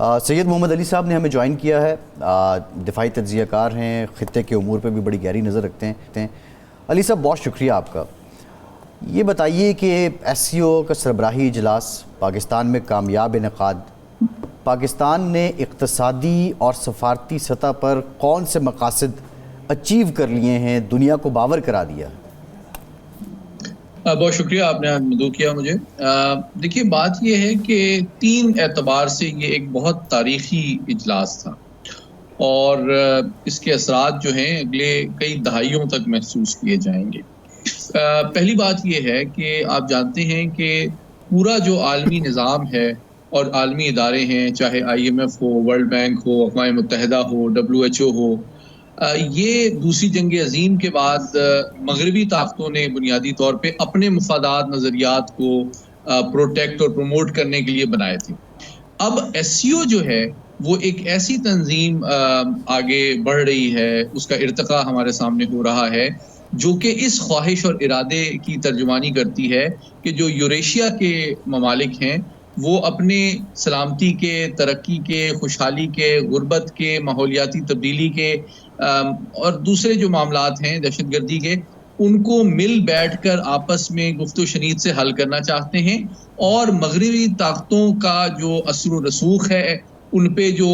सैयद मोहम्मद अली साहब ने हमें ज्वाइन किया है। दिफाई तज्ज़ियाकार हैं, ख़ित्ते के उमूर पे भी बड़ी गहरी नज़र रखते हैं। अली साहब, बहुत शुक्रिया आपका। ये बताइए कि SCO का सरबराही इजलास पाकिस्तान में कामयाब इनेकाद, पाकिस्तान ने इक़्तिसादी और सफारती सतह पर कौन से मकासद अचीव कर लिए हैं, दुनिया को बावर करा दिया? बहुत शुक्रिया, आपने मदऊ किया मुझे। देखिए, बात यह है कि 3 एतबार से ये एक बहुत तारीख़ी इजलास था और इसके असरात जो हैं अगले कई दहाइयों तक महसूस किए जाएंगे। पहली बात यह है कि आप जानते हैं कि पूरा जो आलमी निज़ाम है और आलमी इदारे हैं, चाहे IMF हो, वर्ल्ड बैंक हो, अक़वाम मुत्तहिदा हो, WHO हो, ये दूसरी जंग अज़ीम के बाद मगरबी ताकतों ने बुनियादी तौर पे अपने मफादात नज़रियात को प्रोटेक्ट और प्रमोट करने के लिए बनाए थे। अब SCO जो है वो एक ऐसी तंजीम आगे बढ़ रही है, उसका इर्तिका हमारे सामने हो रहा है, जो कि इस ख्वाहिश और इरादे की तर्जुमानी करती है कि जो यूरेशिया के ममालिक हैं वो अपने सलामती के, तरक्की के, खुशहाली के, गुर्बत के, माहौलियाती तब्दीली के और दूसरे जो मामलात हैं दहशतगर्दी के, उनको मिल बैठकर आपस में गुफ्तगू शनीद से हल करना चाहते हैं और मगरबी ताकतों का जो असर व रसूख है उन पे जो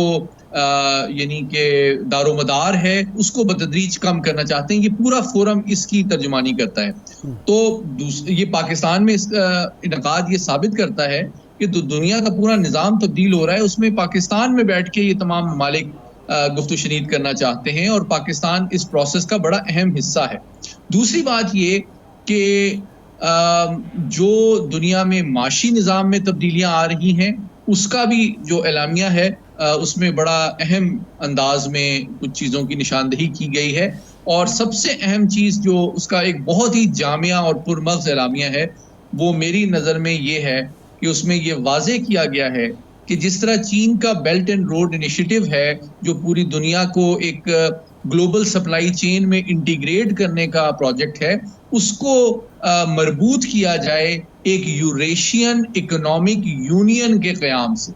यानी कि दारोमदार है उसको बतदरीज कम करना चाहते हैं। ये पूरा फोरम इसकी तर्जुमानी करता है। तो ये पाकिस्तान में इनकाद ये साबित करता है कि दुनिया का पूरा निज़ाम तब्दील हो रहा है, उसमें पाकिस्तान में बैठ के ये तमाम ममालिक गुफ्तगू शनीद करना चाहते हैं और पाकिस्तान इस प्रोसेस का बड़ा अहम हिस्सा है। दूसरी बात ये कि जो दुनिया में माशी निज़ाम में तब्दीलियाँ आ रही हैं उसका भी जो एलामिया है उसमें बड़ा अहम अंदाज में कुछ चीज़ों की निशानदही की गई है और सबसे अहम चीज़ जो उसका एक बहुत ही जामिया और पुरमग़्ज़ एलामिया है वो मेरी नज़र में ये है कि उसमें ये वाज़े किया गया है कि जिस तरह चीन का बेल्ट एंड रोड इनिशिएटिव है जो पूरी दुनिया को एक ग्लोबल सप्लाई चेन में इंटीग्रेट करने का प्रोजेक्ट है, उसको मरबूत किया जाए एक यूरेशियन इकोनॉमिक यूनियन के क़याम से।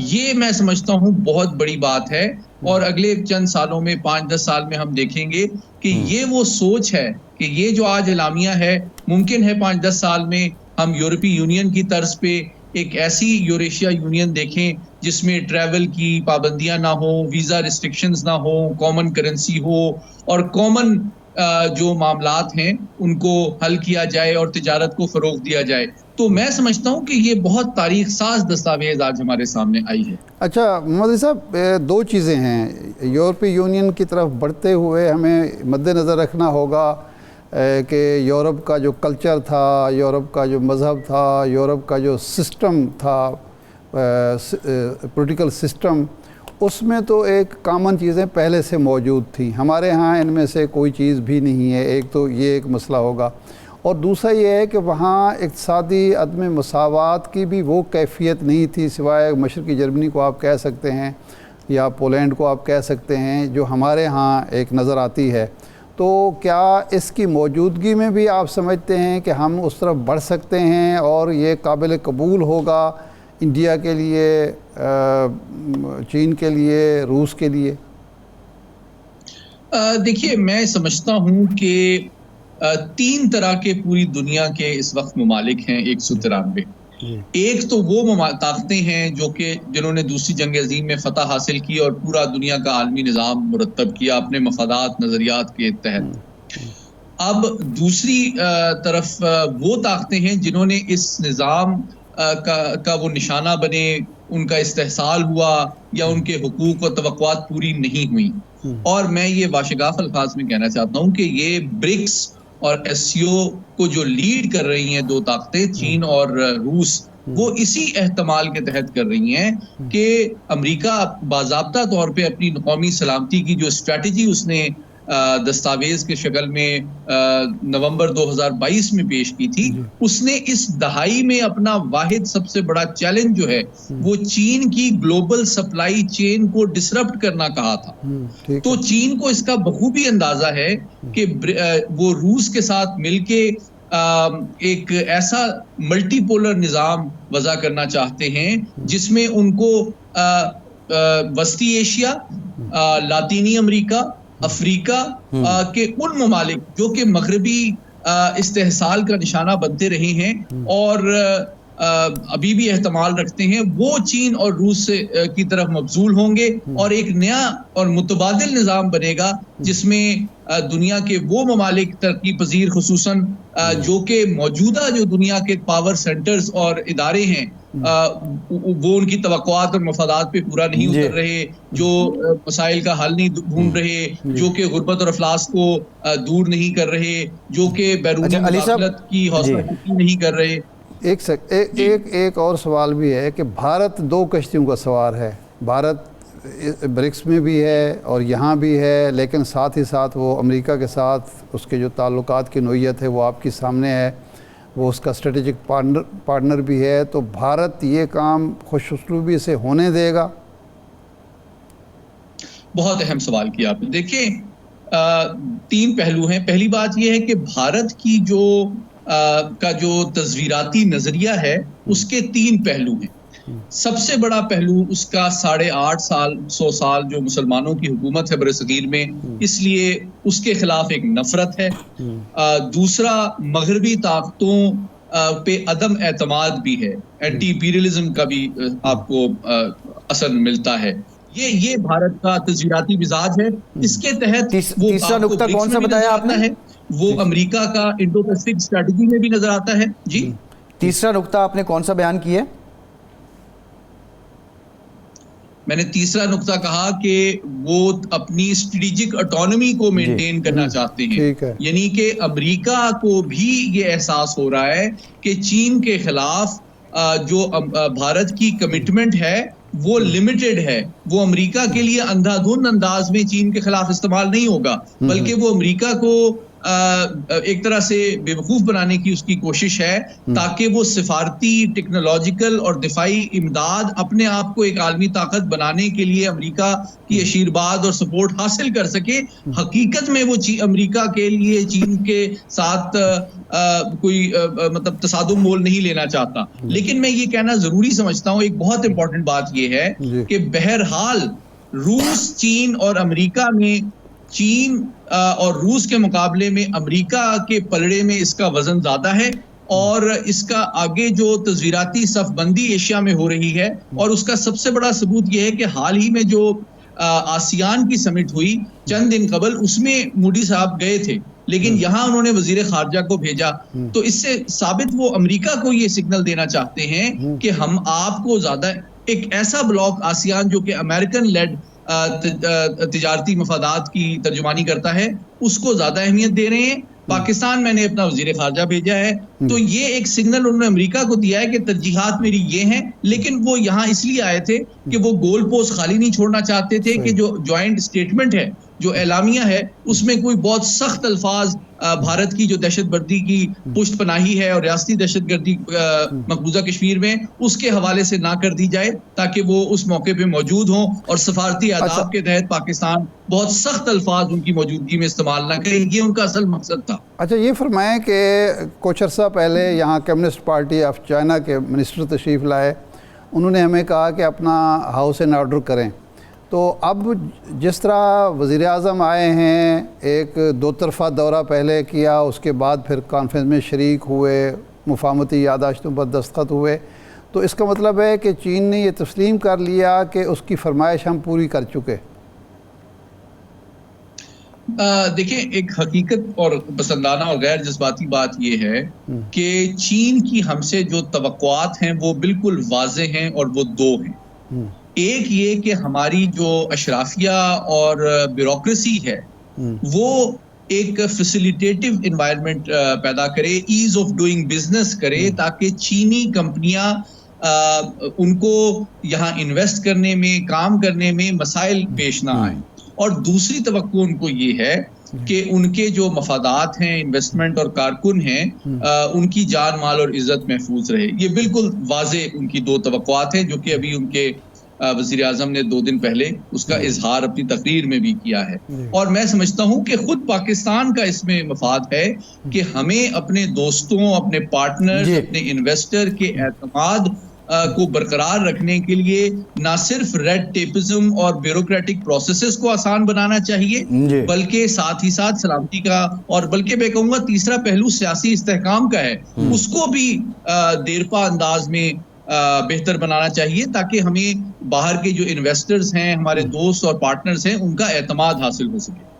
ये मैं समझता हूँ बहुत बड़ी बात है और अगले चंद सालों में 5-10 साल में हम देखेंगे कि ये वो सोच है कि ये जो आज एलामिया है, मुमकिन है 5-10 साल में हम यूरोपीय यूनियन की तर्ज पे एक ऐसी यूरेशिया यूनियन देखें जिसमें ट्रैवल की पाबंदियां ना हो, वीज़ा रिस्ट्रिक्शंस ना हो, कॉमन करेंसी हो और कॉमन जो मामलात हैं उनको हल किया जाए और तिजारत को फ़रोग़ दिया जाए। तो मैं समझता हूँ कि ये बहुत तारीख़ साज़ दस्तावेज़ आज हमारे सामने आई है। अच्छा मोहम्मद साहब, 2 चीज़ें हैं। यूरोपीय यूनियन की तरफ बढ़ते हुए हमें मद्देनज़र रखना होगा कि यूरोप का जो कल्चर था, यूरोप का जो मज़हब था, यूरोप का जो सिस्टम था, पॉलिटिकल सिस्टम, उसमें तो एक कॉमन चीज़ें पहले से मौजूद थी। हमारे यहाँ इनमें से कोई चीज़ भी नहीं है। एक तो ये एक मसला होगा और दूसरा ये है कि वहाँ इक़्तिसादी अदम मसावात की भी वो कैफियत नहीं थी, सिवाय मशरक़ी जर्मनी को आप कह सकते हैं या पोलैंड को आप कह सकते हैं, जो हमारे यहाँ एक नज़र आती है। तो क्या इसकी मौजूदगी में भी आप समझते हैं कि हम उस तरफ बढ़ सकते हैं और ये काबिल कबूल होगा इंडिया के लिए, चीन के लिए, रूस के लिए? देखिए, मैं समझता हूँ कि 3 तरह के पूरी दुनिया के इस वक्त ममालिक हैं 193। एक तो वो ताकतें हैं जो कि जिन्होंने दूसरी जंग अज़ीम में फ़तह हासिल की और पूरा दुनिया का आलमी निज़ाम मुरत्तब किया अपने मफादात नज़रियात के तहत। अब दूसरी तरफ वो ताकतें हैं जिन्होंने इस निज़ाम का वो निशाना बने, उनका इस्तेहसाल हुआ या उनके हुकूक व तवक्कुआत पूरी नहीं हुई। और मैं ये वाशिगाफ़ अल्फाज में कहना चाहता हूँ कि ये ब्रिक्स और SCO को जो लीड कर रही हैं 2 ताकतें, चीन और रूस, वो इसी एहतमाल के तहत कर रही हैं कि अमेरिका बाज़ाब्ता तौर पे अपनी कौमी सलामती की जो स्ट्रैटेजी उसने दस्तावेज़ के शक्ल में नवंबर 2022 में पेश की थी, उसने इस दहाई में अपना वाहिद सबसे बड़ा चैलेंज जो है वो चीन की ग्लोबल सप्लाई चेन को डिसरप्ट करना कहा था। तो चीन को इसका बखूबी अंदाजा है कि वो रूस के साथ मिलके एक ऐसा मल्टीपोलर निज़ाम वज़ा करना चाहते हैं जिसमें उनको वस्ती एशिया, लातीनी अमेरिका, अफ्रीका के उन ममालिक जो कि मगरबी इस्तेहसाल का निशाना बनते रहे हैं और अभी भी एहतमाल रखते हैं, वो चीन और रूस से की तरफ मबजूल होंगे और एक नया और मुतबादिल निज़ाम बनेगा जिसमें दुनिया के वो ममालिक तरक्की पजीर खुसूसन जो कि मौजूदा जो दुनिया के पावर सेंटर्स और इदारे हैं वो उनकी तवक्कुआत और मफादात पे पूरा नहीं उतर रहे, जो मसाइल का हल नहीं ढूंढ रहे, जो कि गुर्बत और अफलास को दूर नहीं कर रहे, जो कि बैरूनी मुदाखलत की हौसला अफजाई नहीं कर रहे। एक और सवाल भी है कि भारत 2 कश्तियों का सवार है। भारत ब्रिक्स में भी है और यहाँ भी है, लेकिन साथ ही साथ वो अमेरिका के साथ उसके जो ताल्लुकात की नोयत है वो आपके सामने है, वो उसका स्ट्रेटेजिक पार्टनर भी है। तो भारत ये काम खुशउस्लूबी से होने देगा? बहुत अहम सवाल किया आपने। देखिए 3 पहलू हैं। पहली बात यह है कि भारत की का जो तस्वीराती नजरिया है उसके 3 पहलू हैं। सबसे बड़ा पहलू उसका 850 साल जो मुसलमानों की हुकूमत है बरसगीर में, इसलिए उसके खिलाफ एक नफरत है। दूसरा मगरबी ताकतों पे अदम एतमाद भी है, एंटी इंपीरियलिज्म का भी आपको असर मिलता है। ये भारत का तस्वीराती मिजाज है। इसके तहत तीसरा नुक्ता कौन सा बताया आपने? है वो अमेरिका का इंडो पैसिफिक स्ट्रेटजी में भी नजर आता है। जी, तीसरा नुक्ता आपने कौन सा बयान किया? मैंने तीसरा नुक्ता कहा कि वो अपनी स्ट्रेटेजिक ऑटोनॉमी को मेंटेन करना चाहते हैं, यानी कि अमेरिका को भी ये एहसास हो रहा है कि चीन के खिलाफ जो भारत की कमिटमेंट है वो लिमिटेड है। वो अमेरिका के लिए अंधाधुंध अंदाज में चीन के खिलाफ इस्तेमाल नहीं होगा, बल्कि वो अमेरिका को एक तरह से बेवकूफ बनाने की उसकी कोशिश है ताकि वो सिफारती, टेक्नोलॉजिकल और दिफाई इमदाद अपने आप को एक आलमी ताकत बनाने के लिए अमेरिका की आशीर्वाद और सपोर्ट हासिल कर सके। हकीकत में वो अमेरिका के लिए चीन के साथ कोई मतलब तसादुम मोल नहीं लेना चाहता। लेकिन मैं ये कहना जरूरी समझता हूँ, एक बहुत इंपॉर्टेंट बात ये है कि बहरहाल रूस, चीन और अमेरिका में, चीन और रूस के मुकाबले में अमेरिका के पलड़े में इसका वजन ज्यादा है और इसका आगे जो तस्वीराती सफबंदी एशिया में हो रही है, और उसका सबसे बड़ा सबूत यह है कि हाल ही में जो आसियान की समिट हुई चंद दिन कबल, उसमें मोदी साहब गए थे, लेकिन यहाँ उन्होंने वजीर खारजा को भेजा। तो इससे साबित वो अमेरिका को ये सिग्नल देना चाहते हैं कि हम आपको ज्यादा एक ऐसा ब्लॉक आसियान जो कि अमेरिकन लेड तिजारती मफादात की तर्जुमानी करता है उसको ज्यादा अहमियत दे रहे हैं। पाकिस्तान मैंने अपना वजीर खारजा भेजा है, तो ये एक सिग्नल उन्होंने अमेरिका को दिया है कि तरजीहात मेरी ये हैं। लेकिन वो यहाँ इसलिए आए थे कि वो गोल पोस्ट खाली नहीं छोड़ना चाहते थे कि जो ज्वाइंट स्टेटमेंट है, जो एलामिया है, उसमें कोई बहुत सख्त अल्फाज भारत की जो दहशतगर्दी की पुष्ट पनाही है और रियासती दहशतगर्दी मकबूजा कश्मीर में, उसके हवाले से ना कर दी जाए, ताकि वो उस मौके पे मौजूद हों और सफारती आदाब के तहत पाकिस्तान बहुत सख्त अल्फाज उनकी मौजूदगी में इस्तेमाल ना करे। ये उनका असल मकसद था। अच्छा, ये फरमाएं कि कुछ अर्सा पहले यहाँ कम्युनिस्ट पार्टी ऑफ चाइना के मिनिस्टर तशरीफ़ लाए, उन्होंने हमें कहा कि अपना हाउस एंड ऑर्डर करें। तो अब जिस तरह वज़ीर आज़म आए हैं, एक 2 तरफ़ा दौरा पहले किया, उसके बाद फिर कॉन्फ्रेंस में शरीक हुए, मुफाहमती यादाश्तों पर दस्तखत हुए, तो इसका मतलब है कि चीन ने ये तस्लीम कर लिया कि उसकी फरमाइश हम पूरी कर चुके। देखिए, एक हकीकत और पसंदाना और गैर जज्बाती बात यह है कि चीन की हमसे जो तवक्कुआत हैं वो बिल्कुल वाज़े हैं और वो 2 हैं। एक ये कि हमारी जो अशराफिया और ब्यूरोक्रेसी है वो एक फैसिलिटेटिव इन्वायरमेंट पैदा करे, ईज ऑफ डूइंग बिजनेस करे, ताकि चीनी कंपनियां उनको यहाँ इन्वेस्ट करने में, काम करने में मसाइल पेश ना आए। और दूसरी तवक्को उनको ये है कि उनके जो मफादात हैं, इन्वेस्टमेंट और कारकुन हैं, उनकी जान, माल और इज्जत महफूज रहे। ये बिल्कुल वाज़े उनकी 2 तवक्कुआत हैं जो कि अभी उनके वज़ीर आज़म ने 2 दिन पहले उसका इजहार अपनी तकरीर में भी किया है। और मैं समझता हूं कि खुद पाकिस्तान का इसमें मफाद है कि हमें अपने दोस्तों, अपने पार्टनर्स, जी। अपने इन्वेस्टर के एतमाद को बरकरार रखने के लिए ना सिर्फ रेड टेपिज्म और ब्यूरोक्रेटिक प्रोसेसेस को आसान बनाना जी। चाहिए, बल्कि साथ ही साथ सलामती का, और बल्कि मैं कहूँगा तीसरा पहलू सियासी इस्तेहकाम का है, उसको भी देरपा अंदाज में बेहतर बनाना चाहिए, ताकि हमें बाहर के जो इन्वेस्टर्स हैं, हमारे दोस्त और पार्टनर्स हैं, उनका एतमाद हासिल हो सके।